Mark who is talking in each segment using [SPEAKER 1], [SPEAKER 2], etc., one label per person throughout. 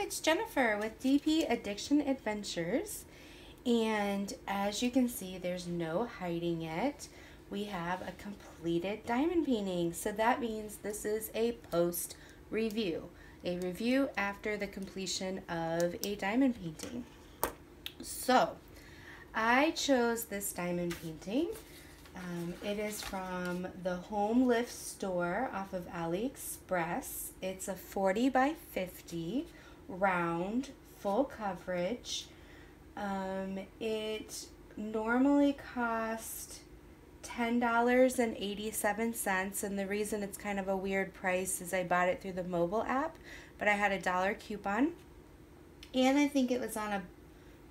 [SPEAKER 1] it's Jennifer with DP Addiction Adventures, and as you can see, there's no hiding it. We have a completed diamond painting, so that means this is a post review, a review after the completion of a diamond painting. So I chose this diamond painting. It is from the Homlif store off of AliExpress. It's a 40 by 50 round, full coverage. It normally cost $10.87, and the reason it's kind of a weird price is I bought it through the mobile app, but I had a $1 coupon, and I think it was on a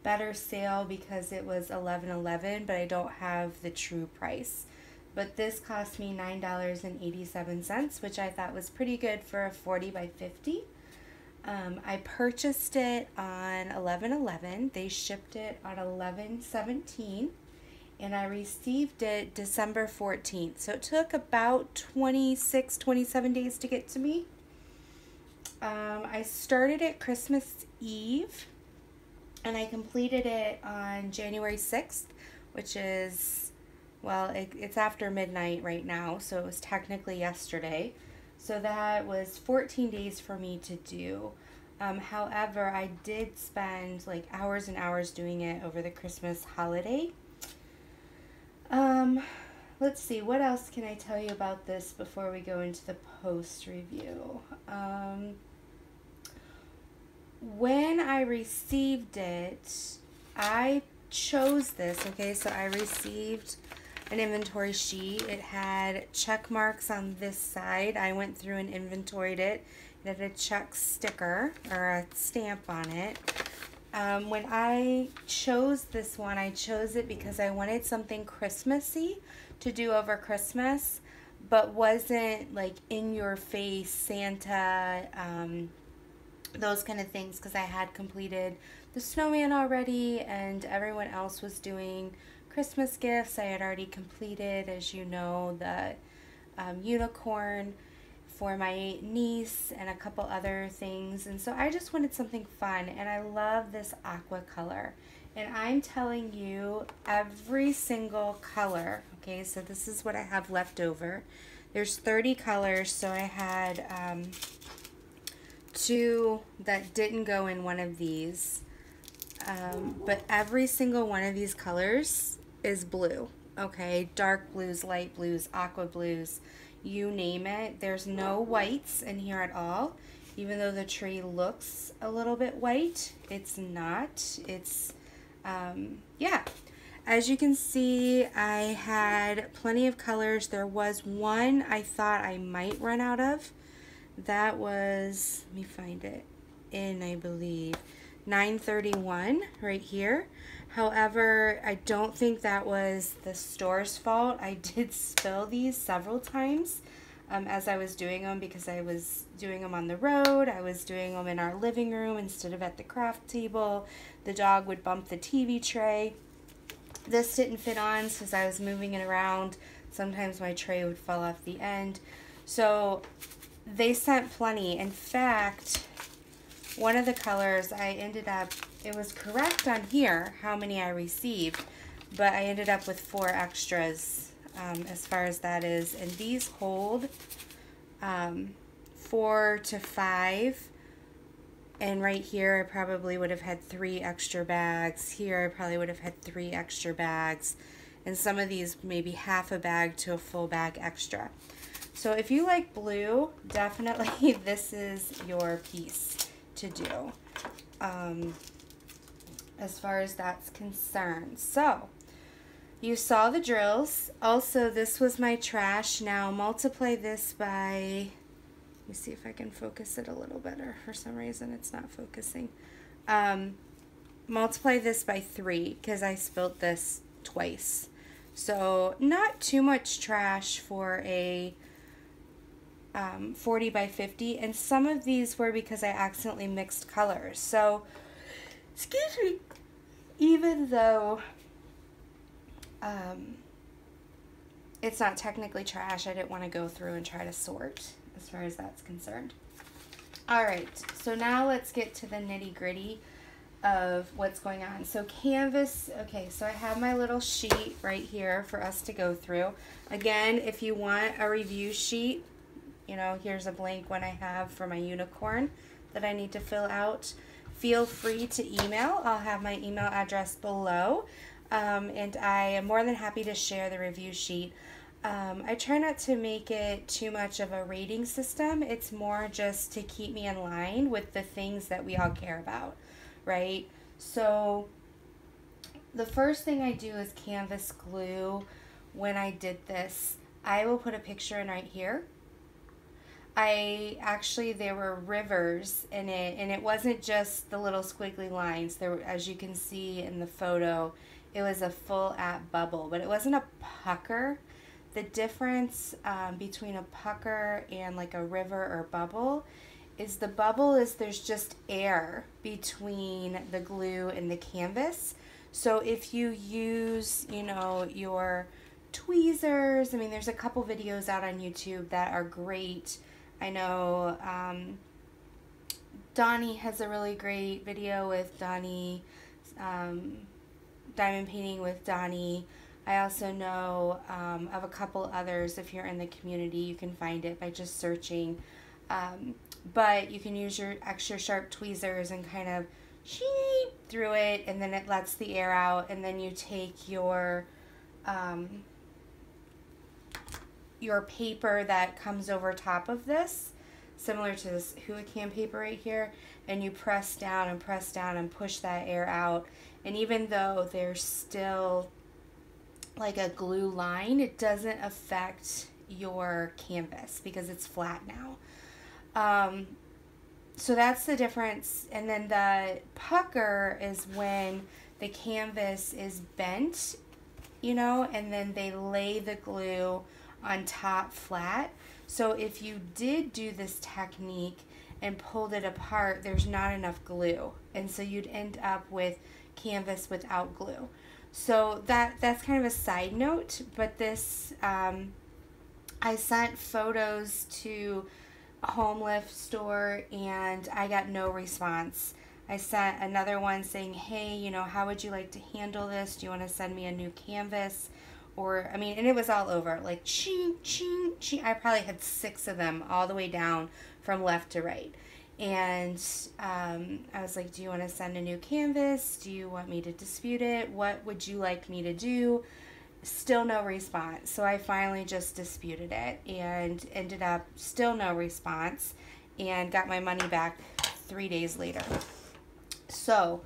[SPEAKER 1] better sale because it was $11.11, but I don't have the true price. But this cost me $9.87, which I thought was pretty good for a 40 by 50. I purchased it on 11/11. They shipped it on 11/17, and I received it December 14th. So it took about 27 days to get to me. I started it Christmas Eve, and I completed it on January 6th, which is, well, it's after midnight right now, so it was technically yesterday. So that was 14 days for me to do. However, I did spend like hours and hours doing it over the Christmas holiday. Let's see, what else can I tell you about this before we go into the post review? When I received it, I chose this, okay, so I received an inventory sheet. It had check marks on this side. I went through and inventoried it. It had a check sticker or a stamp on it. When I chose this one, I chose it because I wanted something Christmassy to do over Christmas, but wasn't like in your face Santa, those kind of things, because I had completed the snowman already and everyone else was doing Christmas gifts. I had already completed, as you know, the unicorn for my niece and a couple other things, and so I just wanted something fun, and I love this aqua color, and I'm telling you, every single color, okay, so this is what I have left over. There's 30 colors, so I had 2 that didn't go in one of these, but every single one of these colors is blue, okay? Dark blues, light blues, aqua blues, you name it. There's no whites in here at all. Even though the tree looks a little bit white, it's not. It's, yeah. As you can see, I had plenty of colors. There was one I thought I might run out of. That was, let me find it, in, I believe, 931 right here. However, I don't think that was the store's fault. I did spill these several times as I was doing them, because I was doing them on the road. I was doing them in our living room instead of at the craft table. The dog would bump the TV tray. This didn't fit on, so as I was moving it around, sometimes my tray would fall off the end. So they sent plenty. In fact, one of the colors I ended up, it was correct on here how many I received, but I ended up with 4 extras as far as that is. And these hold 4 to 5. And right here I probably would have had 3 extra bags. Here I probably would have had 3 extra bags. And some of these maybe half a bag to a full bag extra. So if you like blue, definitely this is your piece to do as far as that's concerned. So you saw the drills. Also, this was my trash. Now multiply this by, let me see if I can focus it a little better. For some reason it's not focusing. Multiply this by 3 because I spilled this twice. So not too much trash for a 40 by 50, and some of these were because I accidentally mixed colors. So, excuse me, even though it's not technically trash, I didn't want to go through and try to sort as far as that's concerned. All right, so now let's get to the nitty gritty of what's going on. So canvas, okay, so I have my little sheet right here for us to go through. Again, if you want a review sheet, you know, here's a blank one I have for my unicorn that I need to fill out. Feel free to email. I'll have my email address below. And I am more than happy to share the review sheet. I try not to make it too much of a rating system. It's more just to keep me in line with the things that we all care about, right? So the first thing I do is canvas glue. When I did this, I will put a picture in right here. There were rivers in it, and it wasn't just the little squiggly lines. There were, as you can see in the photo, it was a full at bubble, but it wasn't a pucker. The difference between a pucker and like a river or bubble is the bubble is there's just air between the glue and the canvas. So if you use, you know, your tweezers, I mean, there's a couple videos out on YouTube that are great. I know Donnie has a really great video with Donnie, diamond painting with Donnie. I also know of a couple others. If you're in the community, you can find it by just searching. But you can use your extra sharp tweezers and kind of sheep through it, and then it lets the air out, and then you take your paper that comes over top of this, similar to this Huracan paper right here, and you press down and push that air out. And even though there's still like a glue line, it doesn't affect your canvas because it's flat now. So that's the difference. And then the pucker is when the canvas is bent, you know, and then they lay the glue on top flat. So if you did do this technique and pulled it apart, there's not enough glue, and so you'd end up with canvas without glue. So that's kind of a side note, but this I sent photos to a Homlif store and I got no response. I sent another one saying, hey, you know, how would you like to handle this? Do you want to send me a new canvas? Or, I mean, and it was all over, like, ching, ching, ching. I probably had 6 of them all the way down from left to right. And I was like, do you want to send a new canvas? Do you want me to dispute it? What would you like me to do? Still no response. So I finally just disputed it and ended up still no response and got my money back 3 days later. So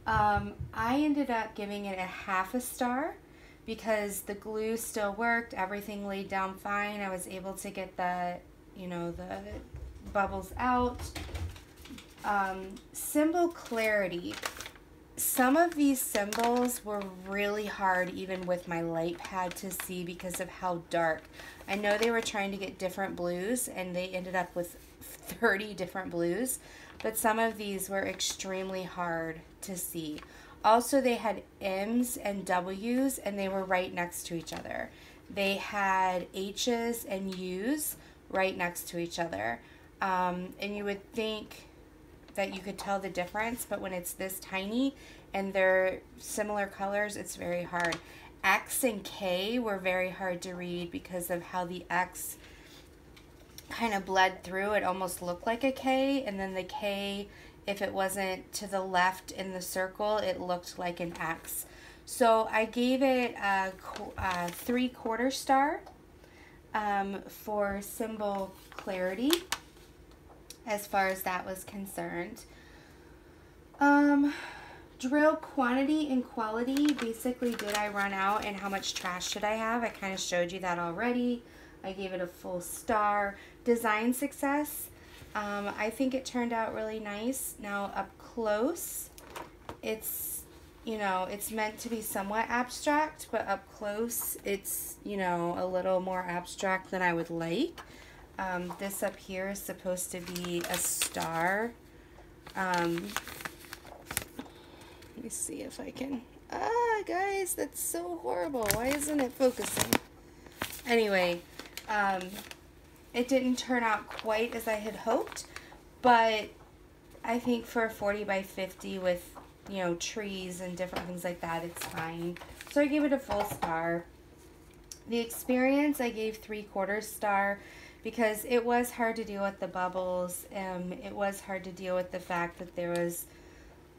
[SPEAKER 1] I ended up giving it a half a star because the glue still worked. Everything laid down fine. I was able to get the, you know, the bubbles out. Symbol clarity. Some of these symbols were really hard even with my light pad to see because of how dark. I know they were trying to get different blues and they ended up with 30 different blues, but some of these were extremely hard to see. Also, they had M's and W's and they were right next to each other. They had H's and U's right next to each other. And you would think that you could tell the difference, but when it's this tiny and they're similar colors, it's very hard. X and K were very hard to read because of how the X kind of bled through. It almost looked like a K, and then the K, if it wasn't to the left in the circle, it looked like an X. So I gave it a 3/4 star for symbol clarity as far as that was concerned. Drill quantity and quality, basically did I run out and how much trash should I have? I kind of showed you that already. I gave it a full star. Design success, I think it turned out really nice. Now up close, it's, you know, it's meant to be somewhat abstract, but up close it's, you know, a little more abstract than I would like. This up here is supposed to be a star. Let me see if I can, guys, that's so horrible. Why isn't it focusing? Anyway, it didn't turn out quite as I had hoped, but I think for a 40 by 50 with, you know, trees and different things like that, it's fine. So I gave it a full star. The experience, I gave 3/4 star because it was hard to deal with the bubbles. It was hard to deal with the fact that there was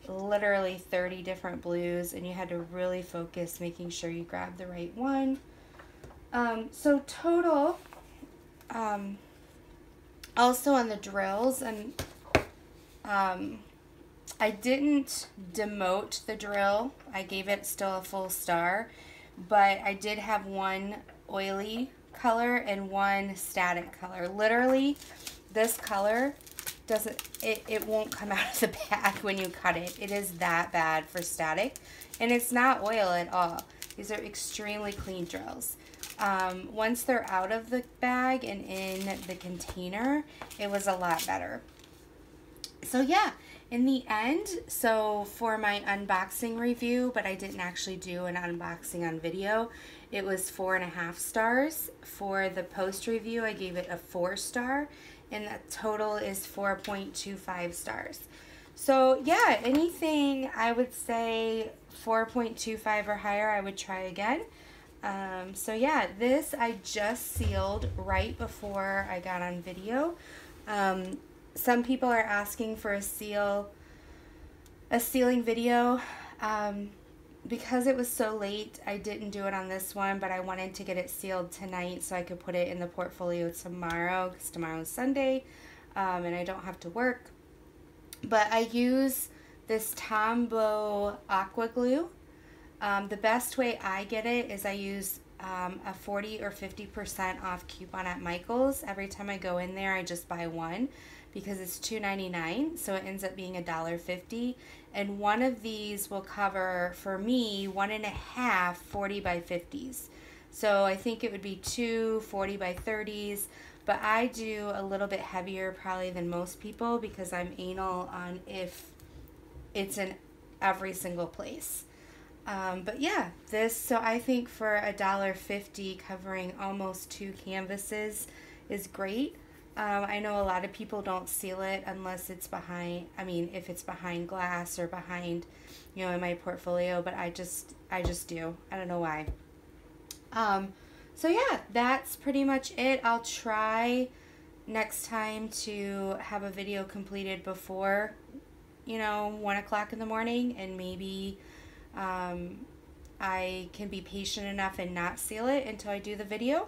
[SPEAKER 1] literally 30 different blues and you had to really focus making sure you grabbed the right one. So total, also on the drills, and I didn't demote the drill. I gave it still a full star, but I did have one oily color and one static color. Literally, this color doesn't, it won't come out of the bag when you cut it. It is that bad for static, and it's not oil at all. These are extremely clean drills. Once they're out of the bag and in the container, it was a lot better. So yeah, in the end, so for my unboxing review, but I didn't actually do an unboxing on video, it was 4.5 stars. For the post review, I gave it a 4 star, and the total is 4.25 stars. So yeah, anything I would say 4.25 or higher, I would try again. So yeah, this I just sealed right before I got on video. Some people are asking for a sealing video. Because it was so late, I didn't do it on this one, but I wanted to get it sealed tonight so I could put it in the portfolio tomorrow, because tomorrow is Sunday, and I don't have to work. But I use this Tombow aqua glue. The best way I get it is I use a 40 or 50% off coupon at Michael's. Every time I go in there, I just buy one because it's $2.99, so it ends up being $1.50. And one of these will cover, for me, 1.5 40 by 50s. So I think it would be 2 40 by 30s, but I do a little bit heavier probably than most people because I'm anal on if it's in every single place. But yeah, so I think for $1.50 covering almost 2 canvases is great. I know a lot of people don't seal it unless it's behind, if it's behind glass or behind, in my portfolio, but I just do. I don't know why. So yeah, that's pretty much it. I'll try next time to have a video completed before, 1 o'clock in the morning, and maybe I can be patient enough and not seal it until I do the video.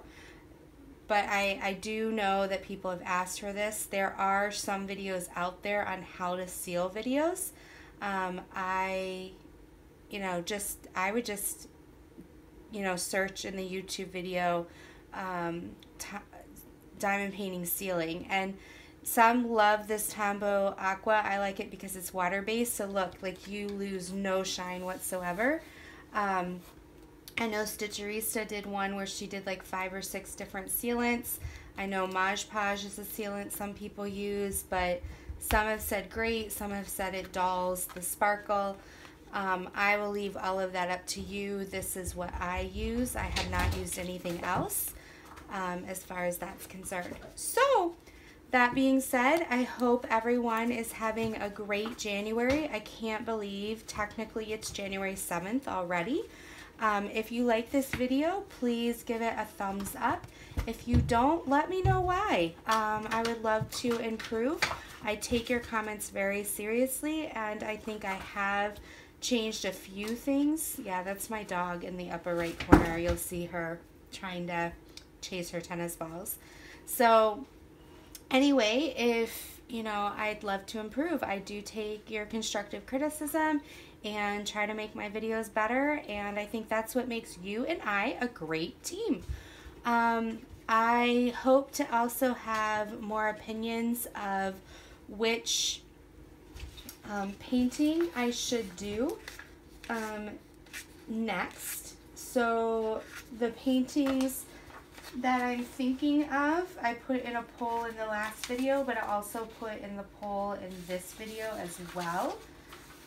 [SPEAKER 1] But I do know that people have asked for this. There are some videos out there on how to seal videos. I would just, search in the YouTube video diamond painting sealing. And some love this Tombow Aqua. I like it because it's water-based. So look, like you lose no shine whatsoever. I know Stitcherista did one where she did like 5 or 6 different sealants. I know Mod Podge is a sealant some people use, but some have said great, some have said it dulls the sparkle. I will leave all of that up to you. This is what I use. I have not used anything else as far as that's concerned. So, that being said, I hope everyone is having a great January. I can't believe technically it's January 7th already. If you like this video, please give it a thumbs up. If you don't, let me know why. I would love to improve. I take your comments very seriously, and I think I have changed a few things. Yeah, that's my dog in the upper right corner. You'll see her trying to chase her tennis balls. So anyway, if, I'd love to improve. I do take your constructive criticism and try to make my videos better, and I think that's what makes you and I a great team. I hope to also have more opinions of which painting I should do next. So the paintings that I'm thinking of, I put in a poll in the last video, but I also put in the poll in this video as well.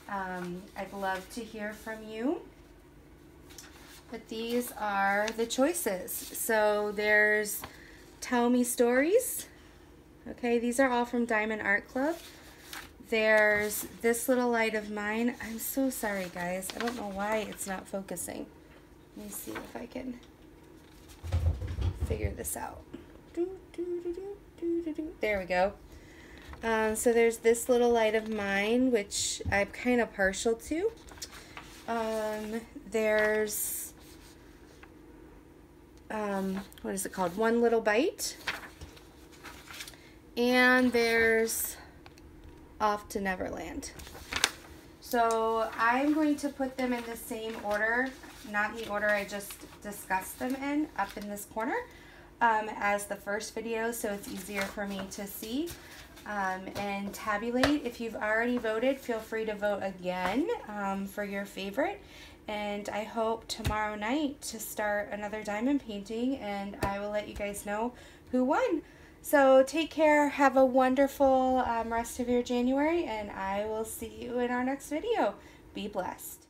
[SPEAKER 1] I'd love to hear from you. But these are the choices. So there's Tell Me Stories, Okay, these are all from Diamond Art Club. There's this little light of mine. I'm so sorry, guys. I don't know why it's not focusing. Let me see if I can figure this out. There we go. So there's this little light of mine, which I'm kind of partial to. There's, what is it called? One Little Bite. And there's Off to Neverland. So I'm going to put them in the same order, not the order I just discussed them in, up in this corner, as the first video, so it's easier for me to see and tabulate. If you've already voted, feel free to vote again for your favorite. And I hope tomorrow night to start another diamond painting, and I will let you guys know who won. So take care, have a wonderful rest of your January, and I will see you in our next video. Be blessed.